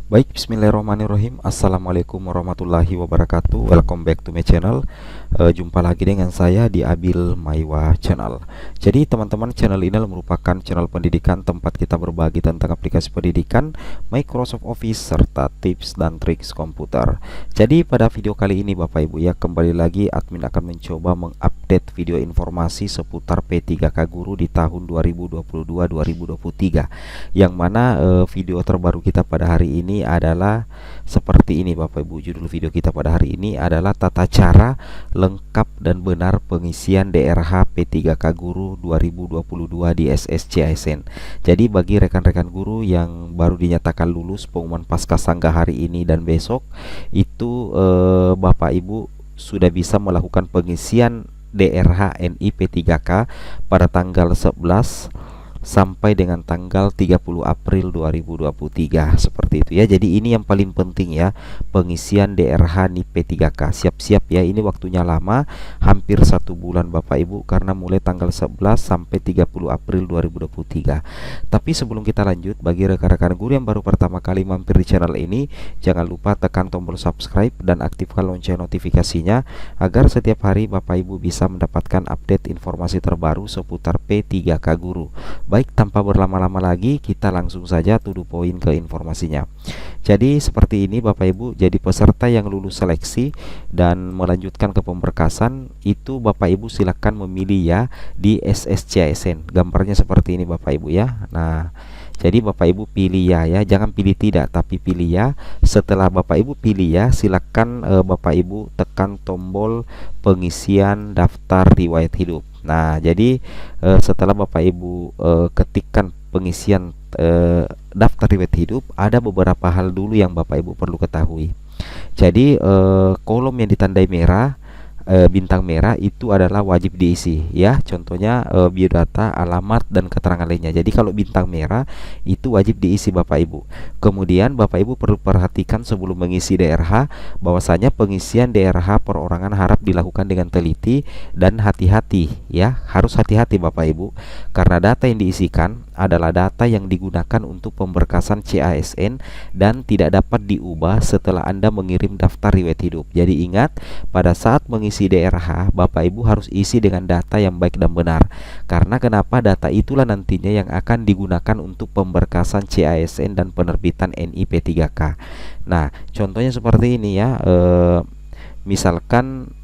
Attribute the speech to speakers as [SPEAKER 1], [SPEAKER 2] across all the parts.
[SPEAKER 1] Baik, bismillahirrahmanirrahim. Assalamualaikum warahmatullahi wabarakatuh. Welcome back to my channel. Jumpa lagi dengan saya di Abil Maiwa Channel. Jadi teman-teman, channel ini merupakan channel pendidikan tempat kita berbagi tentang aplikasi pendidikan, Microsoft Office, serta tips dan triks komputer. Jadi pada video kali ini Bapak Ibu ya, kembali lagi admin akan mencoba mengupdate video informasi seputar P3K Guru di tahun 2022-2023. Yang mana video terbaru kita pada hari ini adalah seperti ini Bapak Ibu. Judul video kita pada hari ini adalah tata cara lengkap dan benar pengisian DRH P3K Guru 2022 di SSCISN. Jadi bagi rekan-rekan guru yang baru dinyatakan lulus pengumuman Paskasangga hari ini dan besok, itu Bapak Ibu sudah bisa melakukan pengisian DRH NI P3K pada tanggal 11 sampai dengan tanggal 30 April 2023 seperti itu ya. Jadi ini yang paling penting ya, pengisian DRH NI P3K. Siap-siap ya, ini waktunya lama, hampir 1 bulan Bapak Ibu, karena mulai tanggal 11 sampai 30 April 2023. Tapi sebelum kita lanjut, bagi rekan-rekan guru yang baru pertama kali mampir di channel ini, jangan lupa tekan tombol subscribe dan aktifkan lonceng notifikasinya agar setiap hari Bapak Ibu bisa mendapatkan update informasi terbaru seputar P3K Guru. Baik, tanpa berlama-lama lagi, kita langsung saja to the point ke informasinya. Jadi seperti ini Bapak Ibu, jadi peserta yang lulus seleksi dan melanjutkan ke pemberkasan, itu Bapak Ibu silakan memilih ya di SSCISN. Gambarnya seperti ini Bapak Ibu ya. Nah, jadi Bapak Ibu pilih ya, jangan pilih tidak, tapi pilih ya. Setelah Bapak Ibu pilih ya, silakan Bapak Ibu tekan tombol pengisian daftar riwayat hidup. Nah, jadi setelah Bapak Ibu ketikkan pengisian daftar riwayat hidup, ada beberapa hal dulu yang Bapak Ibu perlu ketahui. Jadi kolom yang ditandai merah, bintang merah itu adalah wajib diisi ya. Contohnya biodata, alamat, dan keterangan lainnya. Jadi kalau bintang merah itu wajib diisi Bapak Ibu. Kemudian Bapak Ibu perlu perhatikan sebelum mengisi DRH, bahwasanya pengisian DRH perorangan harap dilakukan dengan teliti dan hati-hati ya. Harus hati-hati Bapak Ibu, karena data yang diisikan adalah data yang digunakan untuk pemberkasan CASN dan tidak dapat diubah setelah Anda mengirim daftar riwayat hidup. Jadi ingat, pada saat mengisi DRH, Bapak Ibu harus isi dengan data yang baik dan benar. Karena kenapa? Data itulah nantinya yang akan digunakan untuk pemberkasan CASN dan penerbitan NI P3K. Nah, contohnya seperti ini ya. Misalkan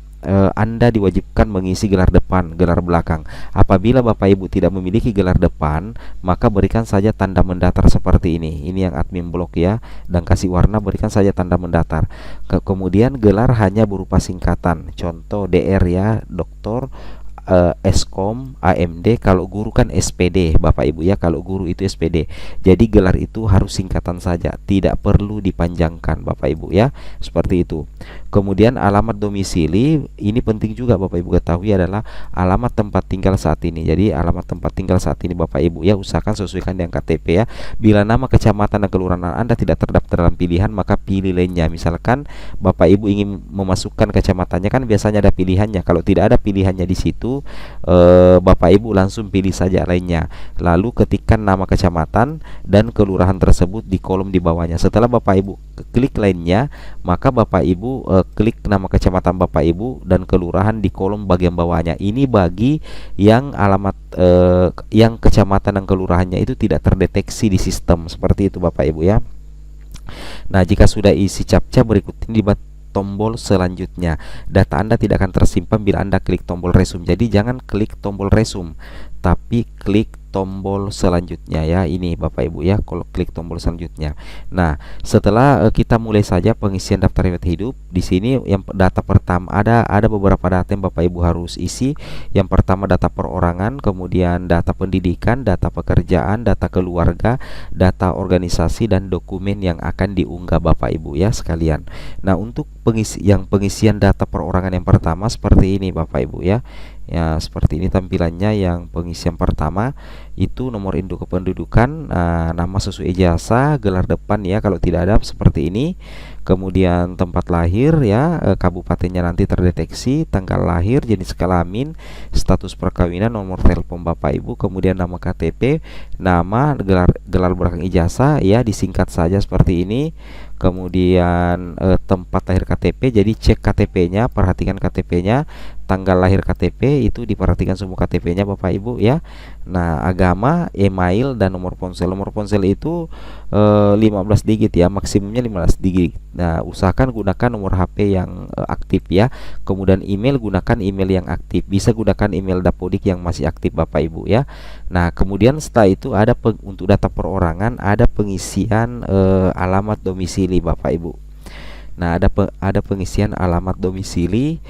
[SPEAKER 1] Anda diwajibkan mengisi gelar depan, gelar belakang. Apabila Bapak Ibu tidak memiliki gelar depan, maka berikan saja tanda mendatar seperti ini. Ini yang admin blok ya, dan kasih warna, berikan saja tanda mendatar. Kemudian gelar hanya berupa singkatan. Contoh DR ya, doktor, Eskom, AMD. Kalau guru kan SPD Bapak Ibu ya, kalau guru itu SPD. Jadi gelar itu harus singkatan saja, tidak perlu dipanjangkan Bapak Ibu ya, seperti itu. Kemudian alamat domisili, ini penting juga Bapak Ibu ketahui, adalah alamat tempat tinggal saat ini. Jadi alamat tempat tinggal saat ini Bapak Ibu ya, usahakan sesuaikan dengan KTP ya. Bila nama kecamatan dan kelurahan Anda tidak terdaftar dalam pilihan, maka pilih lainnya. Misalkan Bapak Ibu ingin memasukkan kecamatannya, kan biasanya ada pilihannya. Kalau tidak ada pilihannya di situ, Bapak Ibu langsung pilih saja lainnya. Lalu ketikkan nama kecamatan dan kelurahan tersebut di kolom di bawahnya. Setelah Bapak Ibu klik lainnya, maka Bapak Ibu klik nama kecamatan Bapak Ibu dan kelurahan di kolom bagian bawahnya. Ini bagi yang alamat yang kecamatan dan kelurahannya itu tidak terdeteksi di sistem, seperti itu Bapak Ibu ya. Nah, jika sudah isi captcha berikut ini, tombol selanjutnya. Data Anda tidak akan tersimpan bila Anda klik tombol resume. Jadi jangan klik tombol resume, tapi klik tombol selanjutnya ya. Ini Bapak Ibu ya, kalau klik tombol selanjutnya. Nah, setelah kita mulai saja pengisian daftar riwayat hidup, di sini yang data pertama ada beberapa data yang Bapak Ibu harus isi. Yang pertama data perorangan, kemudian data pendidikan, data pekerjaan, data keluarga, data organisasi, dan dokumen yang akan diunggah Bapak Ibu ya sekalian. Nah, untuk pengisian data perorangan yang pertama seperti ini Bapak Ibu ya. Ya, seperti ini tampilannya. Yang pengisian pertama itu nomor induk kependudukan, nama sesuai ijazah, gelar depan ya, kalau tidak ada seperti ini. kemudian tempat lahir ya, kabupatennya nanti terdeteksi, tanggal lahir, jenis kelamin, status perkawinan, nomor telepon Bapak Ibu, kemudian nama KTP, nama, gelar belakang ijazah ya, disingkat saja seperti ini. Kemudian tempat lahir KTP, jadi cek KTP-nya, perhatikan KTP-nya, tanggal lahir KTP itu diperhatikan semua KTP-nya Bapak Ibu ya. Nah, agama, email, dan nomor ponsel. Nomor ponsel itu 15 digit ya, maksimumnya 15 digit. Nah, usahakan gunakan nomor HP yang aktif ya. Kemudian email, gunakan email yang aktif. Bisa gunakan email Dapodik yang masih aktif Bapak Ibu ya. Nah, kemudian setelah itu ada untuk data perorangan, ada pengisian alamat domisili Bapak Ibu. Nah, ada pengisian alamat domisili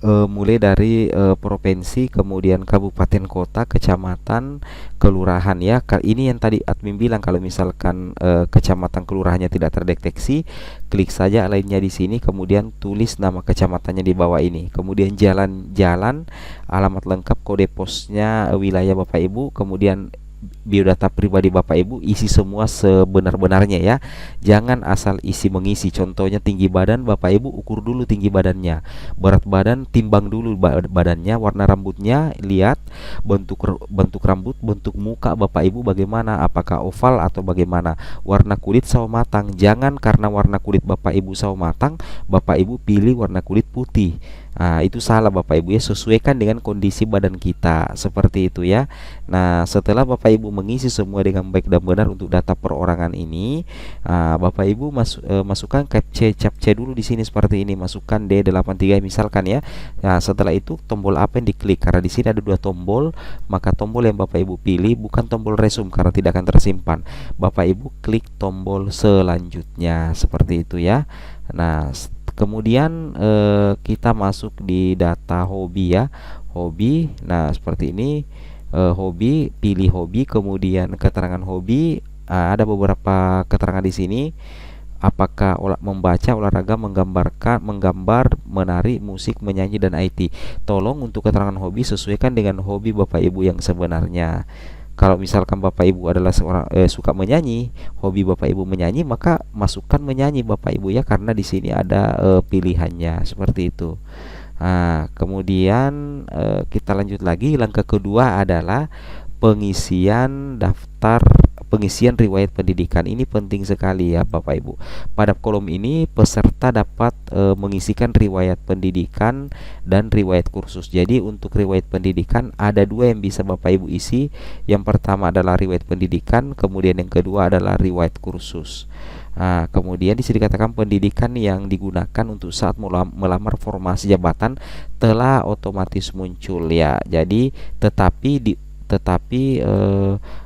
[SPEAKER 1] mulai dari provinsi, kemudian kabupaten, kota, kecamatan, kelurahan ya. Ini yang tadi admin bilang, kalau misalkan kecamatan kelurahannya tidak terdeteksi, klik saja lainnya di sini, kemudian tulis nama kecamatannya di bawah ini. Kemudian jalan-jalan, alamat lengkap, kode posnya, wilayah Bapak Ibu, kemudian biodata pribadi Bapak Ibu isi semua sebenar-benarnya ya. Jangan asal isi mengisi. Contohnya tinggi badan Bapak Ibu, ukur dulu tinggi badannya. Berat badan, timbang dulu badannya. Warna rambutnya, lihat bentuk rambut, bentuk muka Bapak Ibu bagaimana, apakah oval atau bagaimana. Warna kulit sawo matang. Jangan karena warna kulit Bapak Ibu sawo matang, Bapak Ibu pilih warna kulit putih. Nah, itu salah Bapak Ibu ya, sesuaikan dengan kondisi badan kita, seperti itu ya. Nah, setelah Bapak Ibu mengisi semua dengan baik dan benar untuk data perorangan ini, Bapak Ibu masukkan captcha dulu di sini seperti ini, masukkan D83 misalkan ya. Nah, setelah itu tombol apa yang diklik, karena di sini ada dua tombol, maka tombol yang Bapak Ibu pilih bukan tombol resume karena tidak akan tersimpan. Bapak Ibu klik tombol selanjutnya, seperti itu ya. Nah, kemudian kita masuk di data hobi ya, hobi. Nah, seperti ini, hobi, pilih hobi, kemudian keterangan hobi. Ada beberapa keterangan di sini. Apakah membaca, olahraga, menggambar, menari, musik, menyanyi, dan IT. Tolong untuk keterangan hobi sesuaikan dengan hobi Bapak Ibu yang sebenarnya. Kalau misalkan Bapak Ibu adalah seorang suka menyanyi, hobi Bapak Ibu menyanyi, maka masukkan menyanyi Bapak Ibu ya, karena di sini ada pilihannya seperti itu. Nah, kemudian kita lanjut lagi. Langkah kedua adalah pengisian riwayat pendidikan. Ini penting sekali ya Bapak Ibu. Pada kolom ini peserta dapat mengisikan riwayat pendidikan dan riwayat kursus. Jadi untuk riwayat pendidikan ada dua yang bisa Bapak Ibu isi. Yang pertama adalah riwayat pendidikan, kemudian yang kedua adalah riwayat kursus. Nah, kemudian disini dikatakan pendidikan yang digunakan untuk saat melamar formasi jabatan telah otomatis muncul ya. Jadi tetapi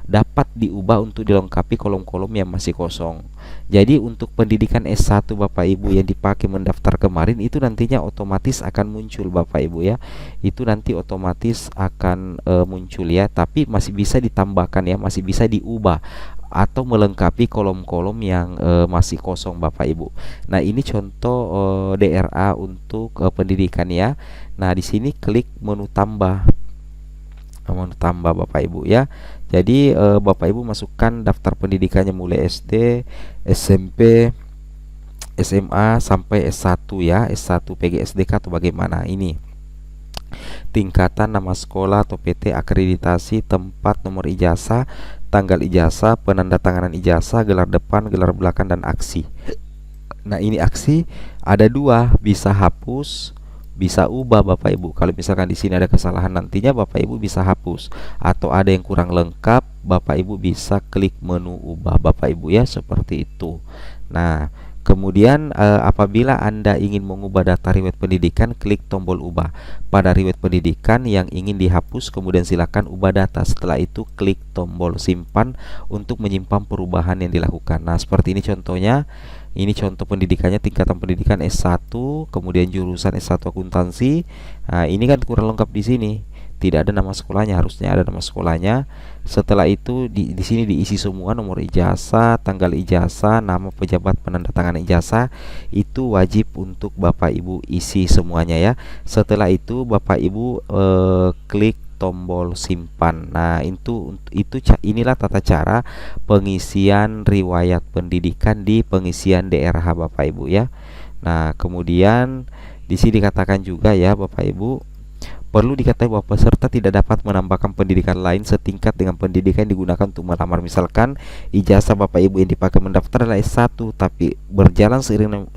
[SPEAKER 1] dapat diubah untuk dilengkapi kolom-kolom yang masih kosong. Jadi untuk pendidikan S1 Bapak Ibu yang dipakai mendaftar kemarin itu nantinya otomatis akan muncul Bapak Ibu ya. Itu nanti otomatis akan muncul ya, tapi masih bisa ditambahkan ya, masih bisa diubah atau melengkapi kolom-kolom yang masih kosong Bapak Ibu. Nah, ini contoh DRA untuk pendidikan ya. Nah, di sini klik menu tambah Bapak Ibu ya. Jadi Bapak Ibu masukkan daftar pendidikannya mulai SD, SMP, SMA sampai S1 ya. S1 PGSDK atau bagaimana ini. Tingkatan, nama sekolah atau PT, akreditasi, tempat, nomor ijazah, tanggal ijazah, penandatanganan ijazah, gelar depan, gelar belakang, dan aksi. Nah, ini aksi ada dua, bisa hapus, bisa ubah Bapak Ibu. Kalau misalkan di sini ada kesalahan, nantinya Bapak Ibu bisa hapus, atau ada yang kurang lengkap, Bapak Ibu bisa klik menu ubah Bapak Ibu ya, seperti itu. Nah, kemudian apabila Anda ingin mengubah data riwayat pendidikan, klik tombol ubah pada riwayat pendidikan yang ingin dihapus, kemudian silakan ubah data. Setelah itu klik tombol simpan untuk menyimpan perubahan yang dilakukan. Nah, seperti ini contohnya. Ini contoh pendidikannya, tingkatan pendidikan S1, kemudian jurusan S1 akuntansi. Nah, ini kan kurang lengkap di sini. Tidak ada nama sekolahnya, harusnya ada nama sekolahnya. Setelah itu di sini diisi semua, nomor ijazah, tanggal ijazah, nama pejabat penandatangan ijazah. Itu wajib untuk Bapak Ibu isi semuanya ya. Setelah itu Bapak Ibu klik tombol simpan. Nah, inilah tata cara pengisian riwayat pendidikan di pengisian DRH Bapak Ibu ya. Nah, kemudian di sini dikatakan juga ya Bapak Ibu, perlu diketahui bahwa peserta tidak dapat menambahkan pendidikan lain setingkat dengan pendidikan yang digunakan untuk melamar. Misalkan ijazah Bapak Ibu yang dipakai mendaftar adalah S1, tapi berjalan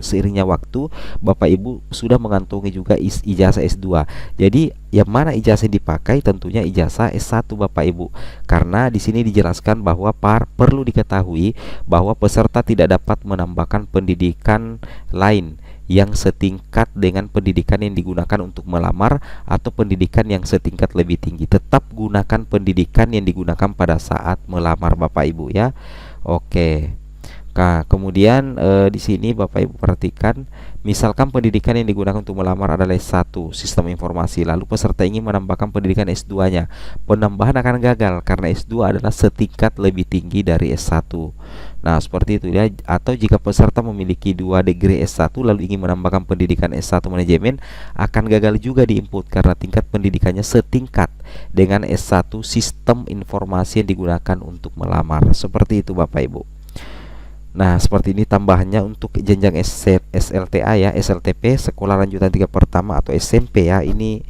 [SPEAKER 1] seiringnya waktu Bapak Ibu sudah mengantongi juga ijazah S2. Jadi yang mana ijazah yang dipakai? Tentunya ijazah S1 Bapak Ibu. Karena di sini dijelaskan bahwa perlu diketahui bahwa peserta tidak dapat menambahkan pendidikan lain yang setingkat dengan pendidikan yang digunakan untuk melamar atau pendidikan yang setingkat lebih tinggi. Tetap gunakan pendidikan yang digunakan pada saat melamar Bapak Ibu ya. Oke. Nah, kemudian di sini Bapak Ibu perhatikan, misalkan pendidikan yang digunakan untuk melamar adalah S1 Sistem Informasi, lalu peserta ingin menambahkan pendidikan S2-nya. Penambahan akan gagal karena S2 adalah setingkat lebih tinggi dari S1. Nah, seperti itu ya. Atau jika peserta memiliki 2 degree S1 lalu ingin menambahkan pendidikan S1 manajemen, akan gagal juga di-input karena tingkat pendidikannya setingkat dengan S1 Sistem Informasi yang digunakan untuk melamar. Seperti itu Bapak Ibu. Nah, seperti ini tambahannya untuk jenjang SLTA ya, SLTP Sekolah Lanjutan 3 Pertama atau SMP ya. Ini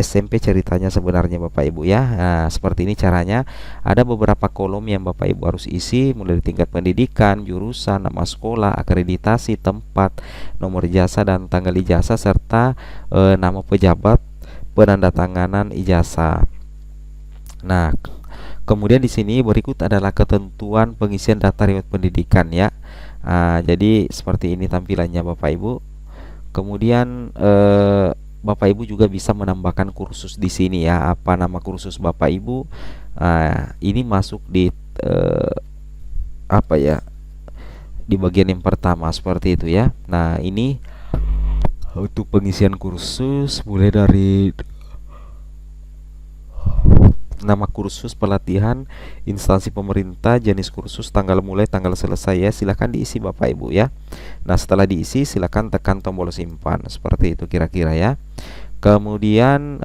[SPEAKER 1] SMP ceritanya sebenarnya Bapak Ibu ya. Nah, seperti ini caranya. Ada beberapa kolom yang Bapak Ibu harus isi, mulai dari tingkat pendidikan, jurusan, nama sekolah, akreditasi, tempat, nomor ijazah dan tanggal ijazah, serta nama pejabat penandatanganan ijazah. Nah, kemudian di sini berikut adalah ketentuan pengisian data riwayat pendidikan ya. Jadi seperti ini tampilannya Bapak Ibu. Kemudian Bapak Ibu juga bisa menambahkan kursus di sini ya. Apa nama kursus Bapak Ibu? Ini masuk di apa ya? Di bagian yang pertama seperti itu ya. Nah, ini untuk pengisian kursus mulai dari nama kursus, pelatihan, instansi pemerintah, jenis kursus, tanggal mulai, tanggal selesai ya. Silahkan diisi Bapak Ibu ya. Nah, setelah diisi silahkan tekan tombol simpan. Seperti itu kira-kira ya. Kemudian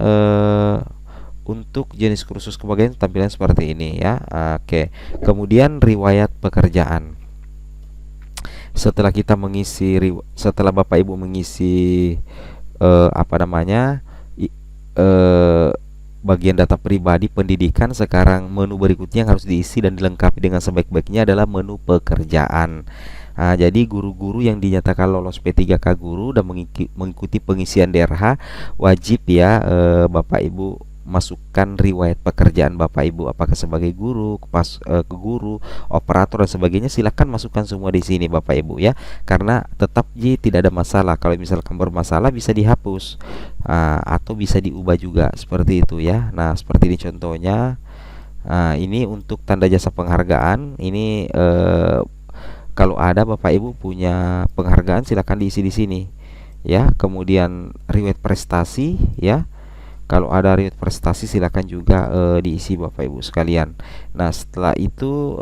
[SPEAKER 1] untuk jenis kursus kebagian tampilan seperti ini ya. Oke. Kemudian riwayat pekerjaan. Setelah Bapak Ibu mengisi bagian data pribadi pendidikan, sekarang menu berikutnya yang harus diisi dan dilengkapi dengan sebaik-baiknya adalah menu pekerjaan. Jadi guru-guru yang dinyatakan lolos P3K guru dan mengikuti pengisian DRH wajib ya Bapak Ibu masukkan riwayat pekerjaan Bapak Ibu, apakah sebagai guru, guru, operator dan sebagainya. Silahkan masukkan semua di sini Bapak Ibu ya, karena tetap tidak ada masalah. Kalau misalkan bermasalah bisa dihapus atau bisa diubah juga seperti itu ya. Nah, seperti ini contohnya. Ini untuk tanda jasa penghargaan. Ini kalau ada Bapak Ibu punya penghargaan silahkan diisi di sini ya. Kemudian riwayat prestasi ya. Kalau ada riwayat prestasi silakan juga diisi Bapak Ibu sekalian. Nah, setelah itu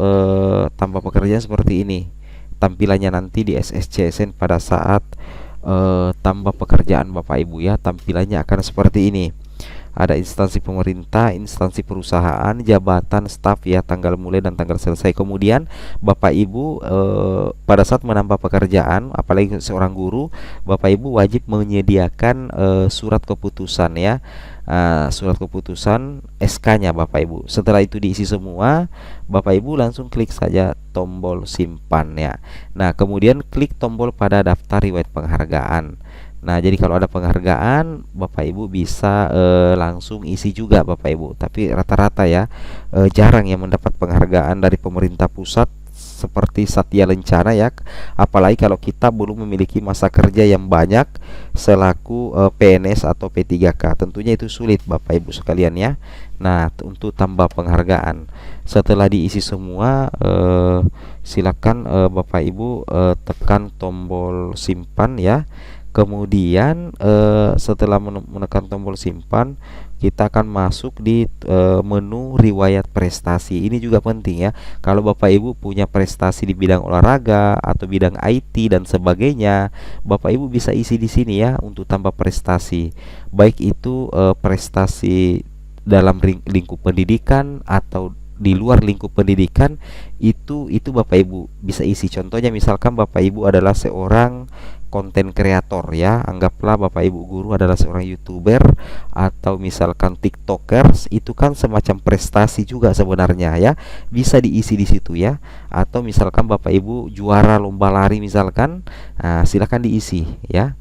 [SPEAKER 1] tambah pekerjaan seperti ini tampilannya nanti di SSCSN pada saat tambah pekerjaan Bapak Ibu ya. Tampilannya akan seperti ini. Ada instansi pemerintah, instansi perusahaan, jabatan, staf ya, tanggal mulai dan tanggal selesai. Kemudian Bapak Ibu pada saat menambah pekerjaan, apalagi seorang guru, Bapak Ibu wajib menyediakan surat keputusan ya. Surat keputusan SK-nya Bapak Ibu. Setelah itu diisi semua, Bapak Ibu langsung klik saja tombol simpan ya. Nah, kemudian klik tombol pada daftar riwayat penghargaan. Nah, jadi kalau ada penghargaan Bapak Ibu bisa langsung isi juga Bapak Ibu. Tapi rata-rata ya jarang yang mendapat penghargaan dari pemerintah pusat seperti Satya Lencana ya. Apalagi kalau kita belum memiliki masa kerja yang banyak selaku PNS atau P3K. Tentunya itu sulit Bapak Ibu sekalian ya. Nah, untuk tambah penghargaan setelah diisi semua silakan Bapak Ibu tekan tombol simpan ya. Kemudian setelah menekan tombol simpan, kita akan masuk di menu riwayat prestasi. Ini juga penting ya. Kalau Bapak Ibu punya prestasi di bidang olahraga atau bidang IT dan sebagainya, Bapak Ibu bisa isi di sini ya untuk tambah prestasi. Baik itu prestasi dalam lingkup pendidikan atau di luar lingkup pendidikan, itu Bapak Ibu bisa isi. Contohnya misalkan Bapak Ibu adalah seorang konten kreator ya, anggaplah Bapak Ibu guru adalah seorang YouTuber atau misalkan TikTokers, itu kan semacam prestasi juga sebenarnya ya, bisa diisi di situ ya. Atau misalkan Bapak Ibu juara lomba lari misalkan, silakan diisi ya.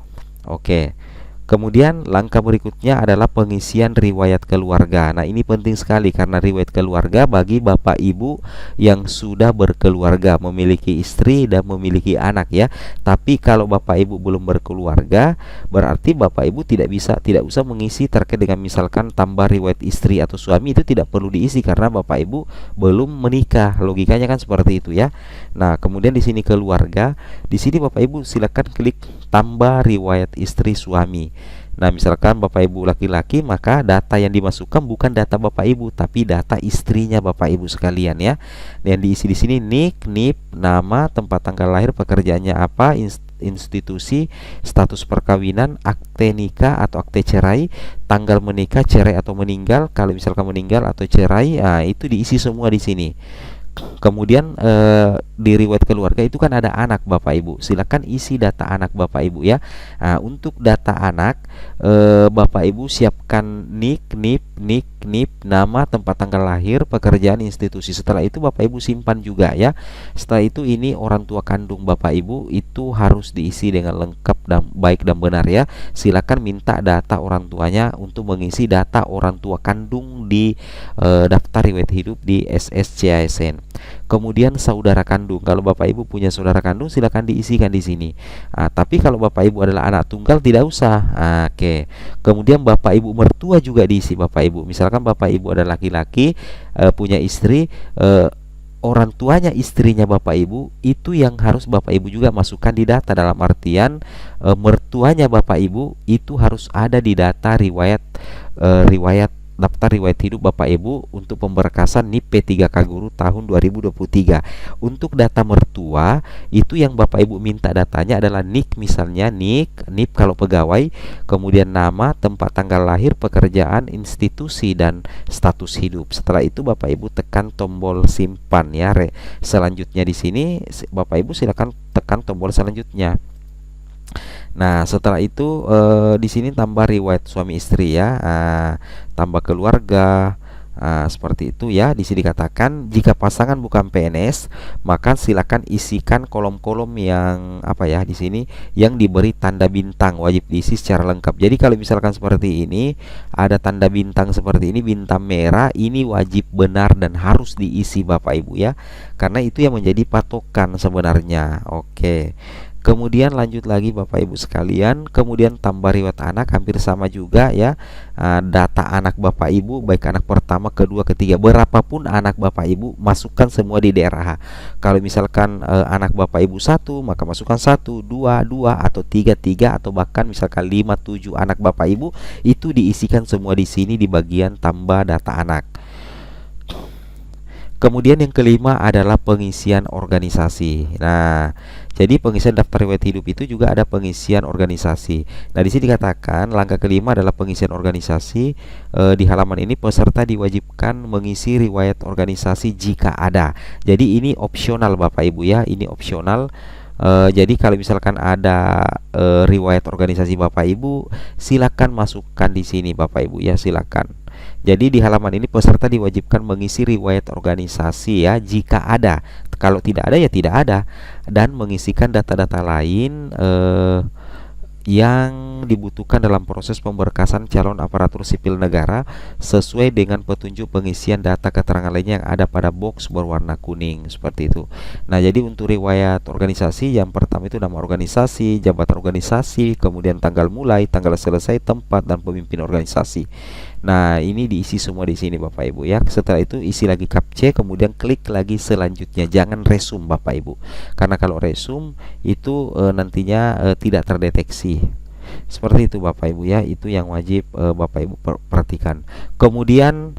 [SPEAKER 1] Oke. Kemudian langkah berikutnya adalah pengisian riwayat keluarga. Nah, ini penting sekali karena riwayat keluarga bagi Bapak Ibu yang sudah berkeluarga, memiliki istri dan memiliki anak ya. Tapi kalau Bapak Ibu belum berkeluarga, berarti Bapak Ibu tidak usah mengisi terkait dengan misalkan tambah riwayat istri atau suami, itu tidak perlu diisi karena Bapak Ibu belum menikah. Logikanya kan seperti itu ya. Nah, kemudian di sini keluarga, di sini Bapak Ibu silakan klik tambah riwayat istri suami. Nah, misalkan Bapak Ibu laki-laki, maka data yang dimasukkan bukan data Bapak Ibu, tapi data istrinya Bapak Ibu sekalian ya. Yang diisi di sini nik, nip, nama, tempat tanggal lahir, pekerjaannya apa, institusi, status perkawinan, akte nikah atau akte cerai, tanggal menikah, cerai atau meninggal. Kalau misalkan meninggal atau cerai, itu diisi semua di sini. Kemudian di riwayat keluarga itu kan ada anak Bapak Ibu, silakan isi data anak Bapak Ibu ya. Untuk data anak, Bapak Ibu siapkan nik, nip, nama, tempat tanggal lahir, pekerjaan, institusi. Setelah itu Bapak Ibu simpan juga ya. Setelah itu ini orang tua kandung Bapak Ibu itu harus diisi dengan lengkap dan baik dan benar ya. Silakan minta data orang tuanya untuk mengisi data orang tua kandung di daftar riwayat hidup di SSCASN. Kemudian saudara kandung, kalau Bapak Ibu punya saudara kandung silakan diisikan di sini. Tapi kalau Bapak Ibu adalah anak tunggal tidak usah. Oke. Kemudian Bapak Ibu mertua juga diisi Bapak Ibu. Misalkan Bapak Ibu adalah laki-laki, punya istri, orang tuanya istrinya Bapak Ibu itu yang harus Bapak Ibu juga masukkan di data, dalam artian mertuanya Bapak Ibu itu harus ada di data daftar riwayat hidup Bapak Ibu untuk pemberkasan NIP P3K Guru tahun 2023. Untuk data mertua itu yang Bapak Ibu minta datanya adalah NIK, misalnya NIK, NIP kalau pegawai, kemudian nama, tempat tanggal lahir, pekerjaan, institusi dan status hidup. Setelah itu Bapak Ibu tekan tombol simpan ya. Selanjutnya di sini Bapak Ibu silakan tekan tombol selanjutnya. Nah, setelah itu di sini tambah riwayat suami istri ya, tambah keluarga, seperti itu ya. Di sini dikatakan jika pasangan bukan PNS, maka silakan isikan kolom-kolom yang apa ya di sini yang diberi tanda bintang, wajib diisi secara lengkap. Jadi kalau misalkan seperti ini ada tanda bintang seperti ini, bintang merah, ini wajib benar dan harus diisi Bapak Ibu ya, karena itu yang menjadi patokan sebenarnya. Oke. Kemudian lanjut lagi Bapak Ibu sekalian, kemudian tambah riwayat anak, hampir sama juga ya. Data anak Bapak Ibu, baik anak pertama, kedua, ketiga, berapapun anak Bapak Ibu, masukkan semua di daerah H. Kalau misalkan anak Bapak Ibu 1, maka masukkan 1, 2, 2 atau 3, 3 atau bahkan misalkan 5, 7 anak Bapak Ibu, itu diisikan semua di sini di bagian tambah data anak. Kemudian yang kelima adalah pengisian organisasi. Nah, jadi pengisian daftar riwayat hidup itu juga ada pengisian organisasi. Nah, di sini dikatakan langkah kelima adalah pengisian organisasi. Di halaman ini peserta diwajibkan mengisi riwayat organisasi jika ada. Jadi ini opsional Bapak Ibu ya, ini opsional. Jadi kalau misalkan ada riwayat organisasi Bapak Ibu, silakan masukkan di sini Bapak Ibu ya, silakan. Jadi di halaman ini peserta diwajibkan mengisi riwayat organisasi ya jika ada. Kalau tidak ada ya tidak ada, dan mengisikan data-data lain yang dibutuhkan dalam proses pemberkasan calon aparatur sipil negara sesuai dengan petunjuk pengisian data keterangan lainnya yang ada pada box berwarna kuning seperti itu. Nah, jadi untuk riwayat organisasi yang pertama itu nama organisasi, jabatan organisasi, kemudian tanggal mulai, tanggal selesai, tempat dan pemimpin organisasi. Nah, ini diisi semua di sini Bapak Ibu ya. Setelah itu isi lagi captcha, kemudian klik lagi selanjutnya. Jangan resume Bapak Ibu, karena kalau resume itu nantinya tidak terdeteksi. Seperti itu Bapak Ibu ya. Itu yang wajib Bapak Ibu perhatikan. Kemudian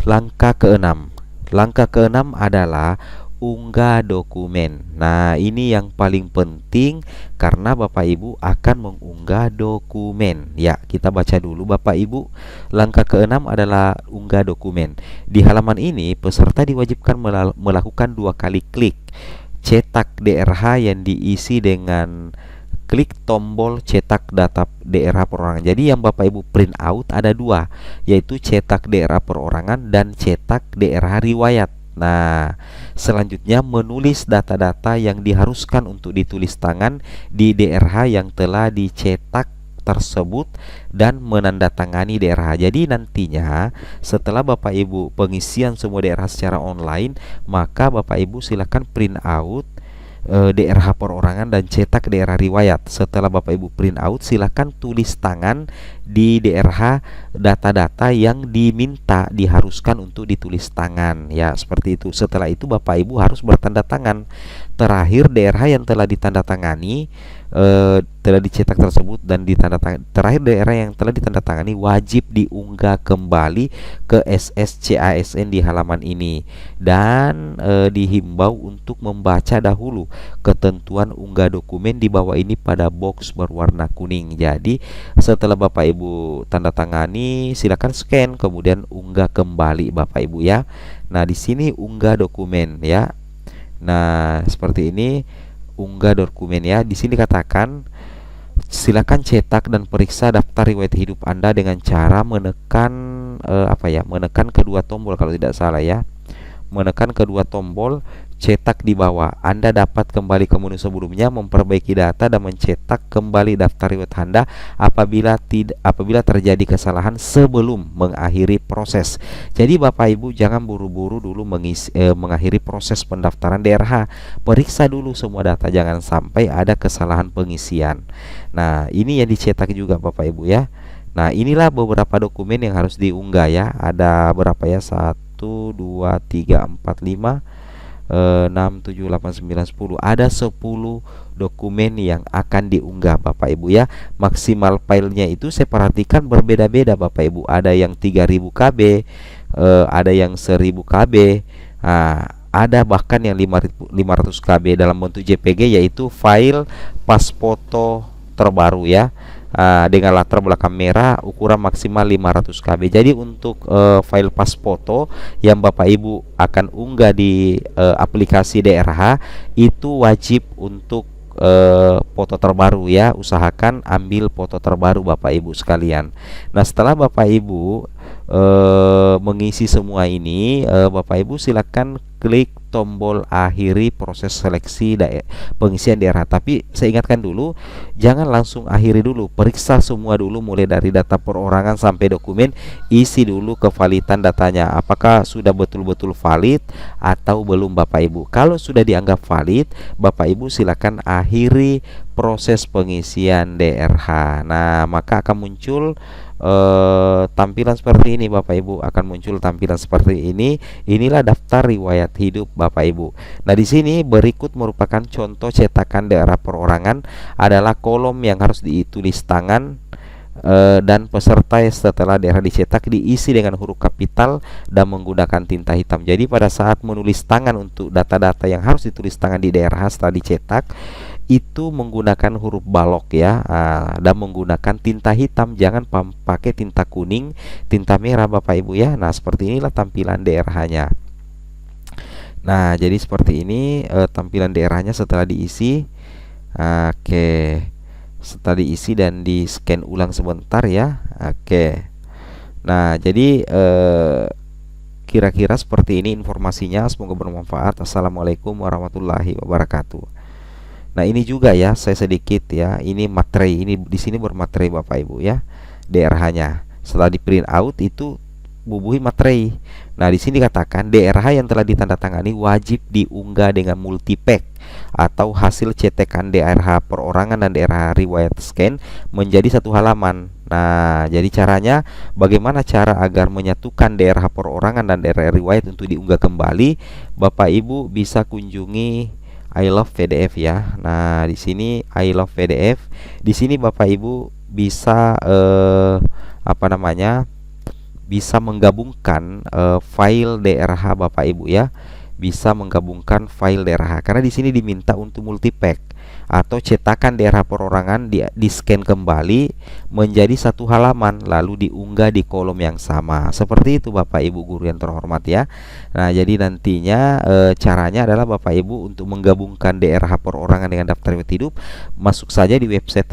[SPEAKER 1] langkah keenam. Langkah keenam adalah unggah dokumen. Nah, ini yang paling penting karena Bapak Ibu akan mengunggah dokumen. Ya, kita baca dulu Bapak Ibu. Langkah keenam adalah unggah dokumen. Di halaman ini, peserta diwajibkan melakukan 2 kali klik cetak DRH yang diisi dengan klik tombol cetak data DRH perorangan. Jadi yang Bapak Ibu print out ada 2, yaitu cetak DRH perorangan dan cetak DRH riwayat. Nah, selanjutnya menulis data-data yang diharuskan untuk ditulis tangan di DRH yang telah dicetak tersebut dan menandatangani DRH. Jadi nantinya setelah Bapak Ibu pengisian semua DRH secara online, maka Bapak Ibu silakan print out DRH perorangan dan cetak DRH riwayat. Setelah Bapak Ibu print out, silakan tulis tangan di DRH data-data yang diminta diharuskan untuk ditulis tangan, ya seperti itu. Setelah itu Bapak Ibu harus bertanda tangan. Terakhir DRH yang telah ditandatangani telah dicetak tersebut dan terakhir daerah yang telah ditandatangani wajib diunggah kembali ke SSCASN di halaman ini dan dihimbau untuk membaca dahulu ketentuan unggah dokumen di bawah ini pada box berwarna kuning. Jadi setelah Bapak Ibu tanda tangani, silakan scan kemudian unggah kembali Bapak Ibu ya. Nah, di sini unggah dokumen ya. Nah, seperti ini unggah dokumen ya. Di sini katakan silakan cetak dan periksa daftar riwayat hidup Anda dengan cara menekan menekan kedua tombol kalau tidak salah ya. Menekan kedua tombol cetak di bawah. Anda dapat kembali ke menu sebelumnya, memperbaiki data dan mencetak kembali daftar riwayat Anda apabila terjadi kesalahan sebelum mengakhiri proses. Jadi Bapak Ibu jangan buru-buru dulu mengakhiri proses pendaftaran DRH. Periksa dulu semua data, jangan sampai ada kesalahan pengisian. Nah, ini yang dicetak juga Bapak Ibu ya. Nah, inilah beberapa dokumen yang harus diunggah ya. Ada berapa ya? 1, 2, 3, 4, 5, 6, 7, 8, 9, 10. Ada 10 dokumen yang akan diunggah Bapak Ibu ya. Maksimal filenya itu saya perhatikan berbeda-beda Bapak Ibu. Ada yang 3000 KB, ada yang 1000 KB. Nah, ada bahkan yang 500 KB dalam bentuk JPG, yaitu file pas foto terbaru ya. Dengan latar belakang merah, ukuran maksimal 500 KB. Jadi untuk file pas foto yang Bapak Ibu akan unggah di aplikasi DRH itu wajib untuk foto terbaru ya. Usahakan ambil foto terbaru Bapak Ibu sekalian. Nah, setelah Bapak Ibu mengisi semua ini, Bapak Ibu silakan klik tombol akhiri proses seleksi pengisian DRH. Tapi saya ingatkan dulu, jangan langsung akhiri dulu, periksa semua dulu mulai dari data perorangan sampai dokumen. Isi dulu kevalidan datanya, apakah sudah betul-betul valid atau belum Bapak Ibu. Kalau sudah dianggap valid, Bapak Ibu silakan akhiri proses pengisian DRH. Nah, maka akan muncul tampilan seperti ini Bapak Ibu, akan muncul tampilan seperti ini. Inilah daftar riwayat hidup Bapak Ibu. Nah, di sini berikut merupakan contoh cetakan daerah perorangan. Adalah kolom yang harus ditulis tangan dan peserta setelah daerah dicetak diisi dengan huruf kapital dan menggunakan tinta hitam. Jadi pada saat menulis tangan untuk data-data yang harus ditulis tangan di daerah setelah dicetak itu menggunakan huruf balok ya, dan menggunakan tinta hitam, jangan pakai tinta kuning, tinta merah Bapak Ibu ya. Nah, seperti inilah tampilan DRH-nya. Nah, jadi seperti ini tampilan DRH-nya setelah diisi. Oke, setelah diisi dan di scan ulang sebentar ya. Oke. Nah, jadi kira-kira seperti ini informasinya. Semoga bermanfaat. Assalamualaikum warahmatullahi wabarakatuh. Nah, ini juga ya, saya sedikit ya. Ini materai, ini di sini bermaterai Bapak Ibu ya. DRH-nya setelah di print out itu bubuhi materai. Nah, di sini katakan DRH yang telah ditandatangani wajib diunggah dengan multipack atau hasil cetekan DRH perorangan dan DRH riwayat scan menjadi satu halaman. Nah, jadi caranya bagaimana cara agar menyatukan DRH perorangan dan DRH riwayat untuk diunggah kembali? Bapak Ibu bisa kunjungi I Love PDF ya. Nah, di sini I Love PDF. Di sini Bapak Ibu bisa bisa menggabungkan file DRH Bapak Ibu ya. bisa menggabungkan file DRH, karena di sini diminta untuk multipack atau cetakan daerah perorangan di scan kembali menjadi satu halaman lalu diunggah di kolom yang sama. Seperti itu Bapak Ibu guru yang terhormat ya. Nah, jadi nantinya caranya adalah Bapak Ibu untuk menggabungkan DRH perorangan dengan daftar riwayat hidup, masuk saja di website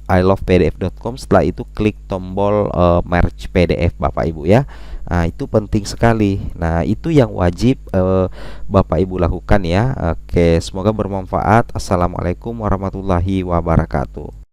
[SPEAKER 1] ilovepdf.com. Setelah itu klik tombol merge PDF Bapak Ibu ya. Nah, itu penting sekali. Nah, itu yang wajib Bapak Ibu lakukan ya. Oke, semoga bermanfaat. Assalamualaikum warahmatullahi wabarakatuh.